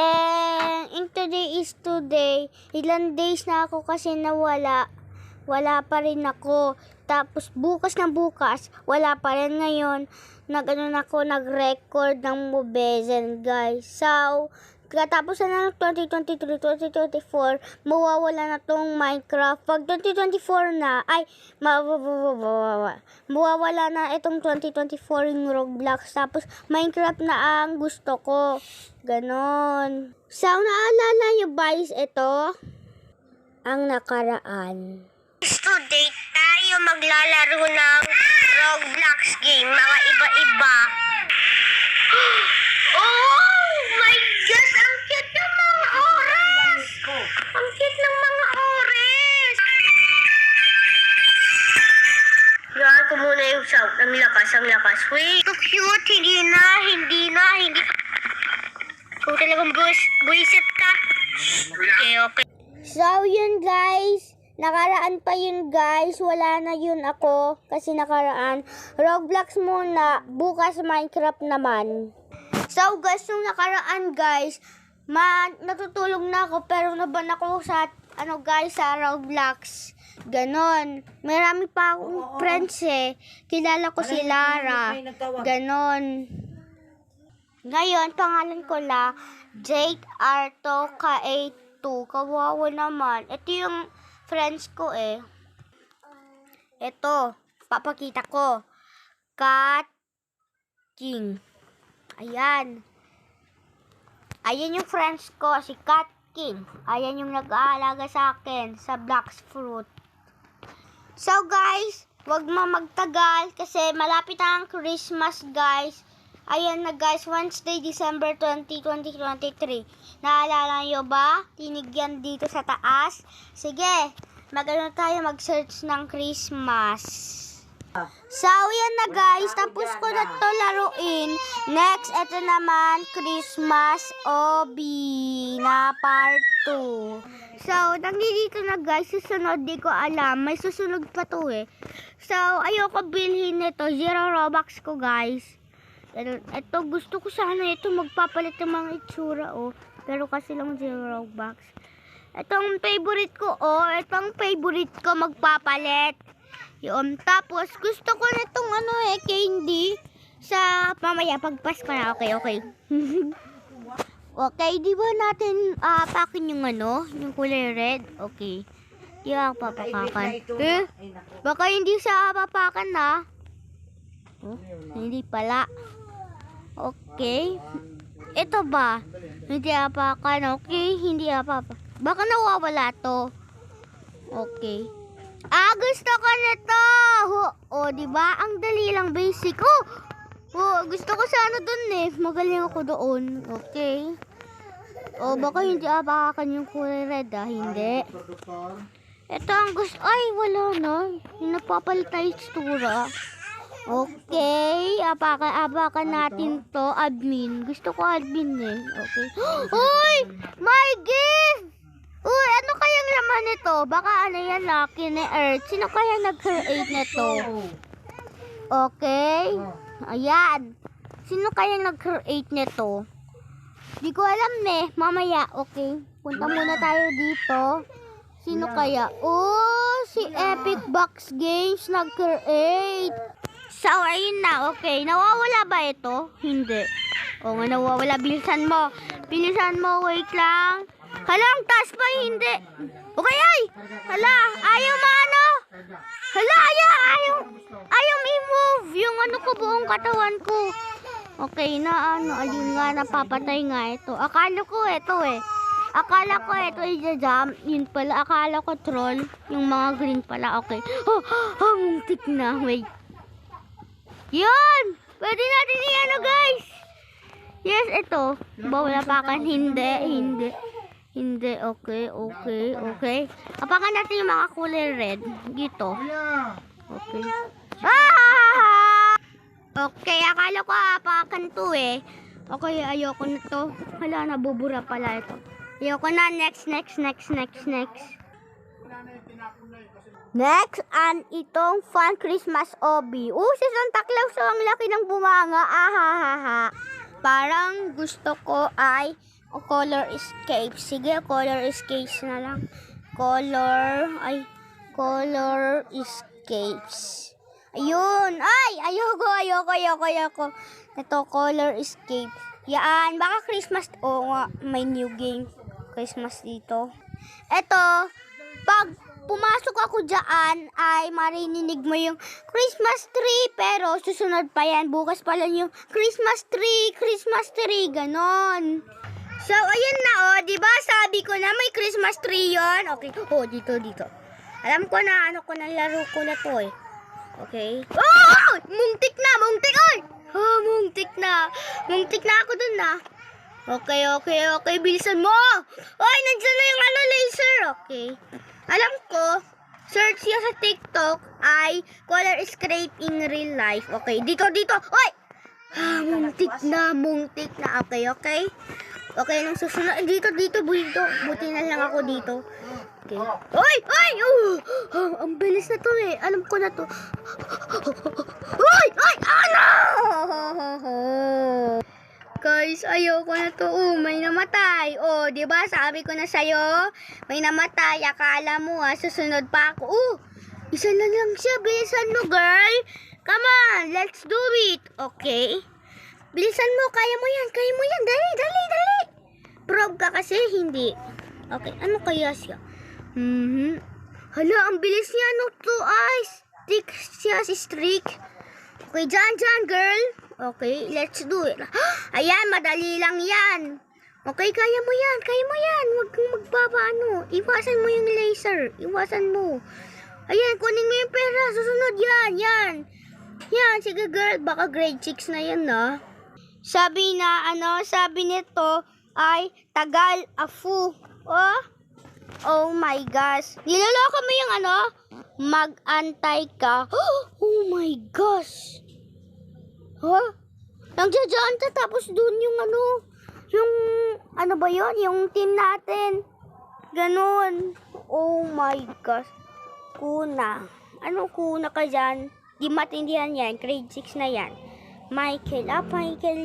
And today is today. Ilan days na ako kasi nawala. Wala pa rin ako. Tapos bukas na bukas, wala pa rin ngayon. Nag-record ng Mobezen, guys. So, katapos na ng 2023, 2024, mawawala na tong Minecraft. Pag 2024 na, ay, mawawala na itong 2024 yung Roblox. Tapos, Minecraft na ang gusto ko. Ganon. So, naalala nyo guys, ito ang nakaraan. Today, tayo maglalaro ng Roblox game. Mga iba-iba. Oh my God! Ang cute ng mga oras! Ang cute ng mga oras! Gawin ko muna yung sound. Ang lakas. Wait! So cute! Hindi na. Kung talagang buwisit ka. Okay. So, yun guys. Nakaraan pa yun guys. Wala na yun ako. Kasi nakaraan. Roblox muna. Bukas Minecraft naman. So guys, yung nakaraan guys, natutulog na ako pero naban ako sa sa Roblox. Ganon. Marami pa akong friends eh. Kilala ko si Lara. Ganon. Ngayon, pangalan ko la Jade Arto Ka82. Kawawa naman. Ito yung friends ko eh. Ito, papakita ko. Cat King. Ayan. Ayan yung friends ko, si Cat King. Ayan yung nag-aalaga sa akin sa Black Fruit. So guys, wag magtagal kasi malapit na ang Christmas guys. Ayan na guys, Wednesday, December 20, 2023. Naalala nyo ba? Tinigyan dito sa taas. Sige, tayo mag-search ng Christmas. So, yan na guys. Tapos ko na to laruin. Next, ito naman, Christmas Obi na part 2. So, nandito na guys. Susunod, di ko alam. May susunod pa to eh. So, ayoko bilhin nito. 0 Robux ko guys. Ito, gusto ko sana ito magpapalit ng mga itsura oh. Pero kasi lang 0 Robux. Itong favorite ko itong favorite ko magpapalit. Yun. Tapos, gusto ko na itong candy sa mamaya pagpasko na. Okay. Okay, di ba natin pakin yung yung kulay red? Okay. Di ako papakan. Baka hindi siya papakan na. Hindi pala. Okay. Ito ba? Hindi apakan. Okay, hindi apakan. Baka nawawala to. Okay. Gusto ko nito. Di ba? Ang dali lang, basic. Gusto ko sana dun eh. Magaling ako doon. Okay. Baka hindi apakan yung kulay red Hindi. Ito ang gusto. Ay, wala na. Yung napapalit na itsura. Okay. Apakan natin to. Admin. Gusto ko admin eh. Okay. Uy! My gift! Uy, ano kayang laman nito? Baka yan, Lucky ni Earth. Sino kaya nag-create nito? Okay. Ayan. Sino kaya nag-create nito? Di ko alam eh. Mamaya, okay. Punta muna tayo dito. Sino kaya? Si Epic Box Games nag-create. So, ayun na. Okay. Nawawala ba ito? Hindi. Nga nawawala. Bilisan mo. Wait lang. Hala, ang taas pa, hindi. Okay, ay. Hala, ayaw Hala, ayaw i-move. Yung ko, buong katawan ko. Okay na, ayun nga, napapatay nga ito. Akala ko ito i-jump. Yun pala, akala ko troll. Yung mga green pala, okay. Muntik na, wait. Yun! Pwede natin guys. Yes, ito. Wala pa kan, hindi. Hindi, okay. Apakan natin yung mga kulay red. Dito. Okay. Okay, akala ko apakan to eh. Okay, ayoko na to. Hala, nabubura pala ito. Ayoko na, next. Next, itong Fun Christmas Obi. Si Santa Claus, ang laki ng bumanga. Parang gusto ko ay O color escape. Sige, color escapes na lang. Color escapes. Ayun. Ay, ayoko. Ito, color escape. Yan, baka Christmas. Oo nga, may new game. Christmas dito. Ito, pag pumasok ako dyan, ay marininig mo yung Christmas tree. Pero susunod pa yan. Bukas pa lang yung Christmas tree. Ganon. So, ayan na, diba? Sabi ko na may Christmas tree yon. Okay. Dito. Alam ko na, laro ko na to, eh. Okay. Oh! Muntik! Ay! Muntik na ako dun, na. Okay. Bilisan mo! Ay, nandyan na yung laser. Okay. Alam ko, search nyo sa TikTok ay color escape in real life. Okay. Dito. Ay! Muntik na. Okay. Okay, nang susunod. Dito. Buti na lang ako dito. Okay. Ay! Ang bilis na to, eh. Alam ko na to. Ay! Ano? Guys, ayoko na to. May namatay. Diba? Sabi ko na sa'yo. May namatay. Akala mo, susunod pa ako. Isa na lang siya. Bilisan mo, girl. Come on, let's do it. Okay? Bilisan mo. Kaya mo yan. Dali. Probe ka kasi, hindi. Okay, ano kaya siya? Hala, ang bilis niya. Ano to? Stick siya, si Streak. Okay, dyan, girl. Okay, let's do it. Ayan, madali lang yan. Okay, kaya mo yan. Huwag kang Iwasan mo yung laser. Ayan, kunin mo yung pera. Susunod yan. Yan, sige girl. Baka grade 6 na yan, na. Sabi nito ay tagal afu. Oh my gosh. Niloloko mo yung mag-antay ka. Oh my gosh. Nandiyan ka tapos dun yung ba yun? Yung team natin. Ganon. Oh my gosh. Kuna. Anong kuna ka dyan? Di matindihan yan. Grade 6 na yan. Michael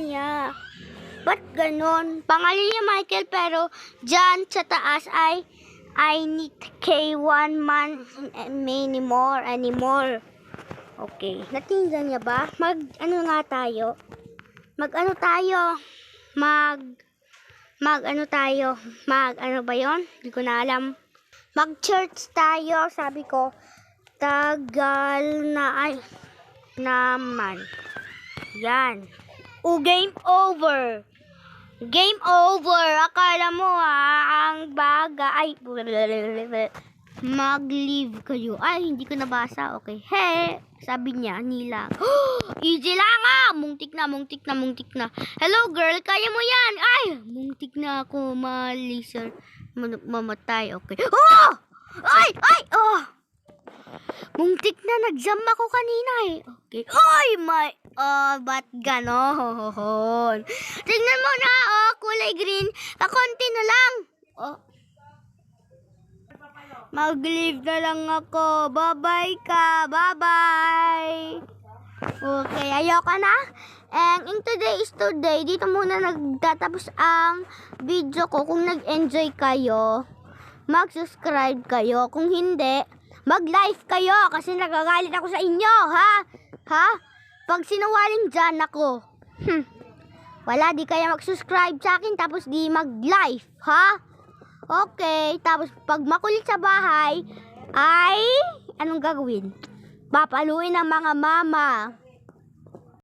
niya. Ba't ganon? Pangalan niya Michael pero dyan sa taas ay I need K1 man anymore. Okay. Natindihan niya ba? Mag-ano tayo? Mag-ano ba yon? Hindi ko na alam. Mag-church tayo. Sabi ko, tagal na ay naman. Yan. Game over. Akala mo ang baga ay mag-leave kayo. Ay, hindi ko nabasa. Okay. Sabi niya, nila. Easy lang Muntik na. Hello girl, kaya mo yan. Ay, muntik na ako ma-laser. Mamatay. Okay. Ay! Muntik na, nag-jump ako kanina, eh. Okay. Ba't ganon? Tingnan mo na, kulay green. Kakonti na lang. Mag-leave na lang ako. Bye-bye ka. Bye-bye. Okay, ayoko na. And in today is today. Dito muna nagtatapos ang video ko. Kung nag-enjoy kayo, mag-subscribe kayo. Kung hindi, mag-like kayo. Kasi nagagalit ako sa inyo, ha? Pag sinungaling dyan ako. Wala, di kaya mag-subscribe sa akin tapos di mag-like, ha? Okay, tapos pag makulit sa bahay, ay, anong gagawin? Papaluin ng mga mama.